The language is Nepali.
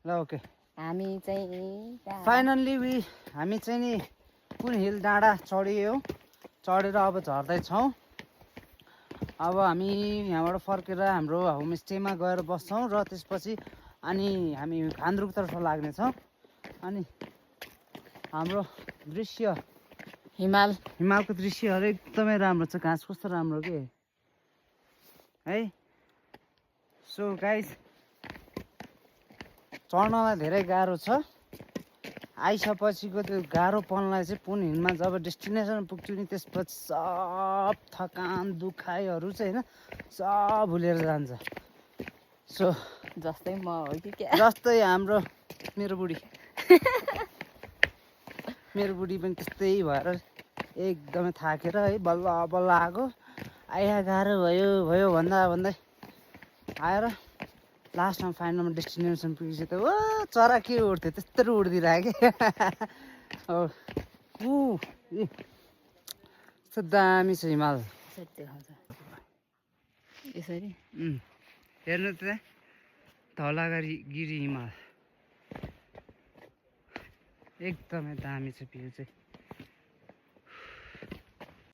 ल ओके हामी चाहिँ फाइनल्ली हामी चाहिँ नि कुन हिल डाँडा चढियो चढेर अब झर्दैछौँ अब हामी यहाँबाट फर्केर हाम्रो होमस्टेमा गएर बस्छौँ र त्यसपछि अनि हामी घान्द्रुकतर्फ लाग्नेछौँ अनि हाम्रो दृश्य हिमालको दृश्यहरू एकदमै राम्रो छ घाँस कस्तो राम्रो के है सो गाइस चढ्नलाई धेरै गाह्रो छ आइसकेपछिको त्यो गाह्रोपनलाई चाहिँ पुन हिलमा जब डेस्टिनेसन पुग्छु नि त्यसपछि सब थकान दुखाइहरू चाहिँ होइन सब भुलेर जान्छ सो जस्तै म हो कि क्या जस्तै मेरो बुढी पनि त्यस्तै भएर एकदमै थाकेर है बल्ल बल्ल आएको आइया गाह्रो भयो भन्दै आएर लास्टमा फाइनलमा डेस्टिनेसन पुगेपछि त ओ चरा के उड्थ्यो त्यस्तै उड्दिरहेको क्या यस्तो दामी छ हिमाल यसरी हेर्नु त धौलागिरी हिमाल एकदमै दामी छ भ्यू चाहिँ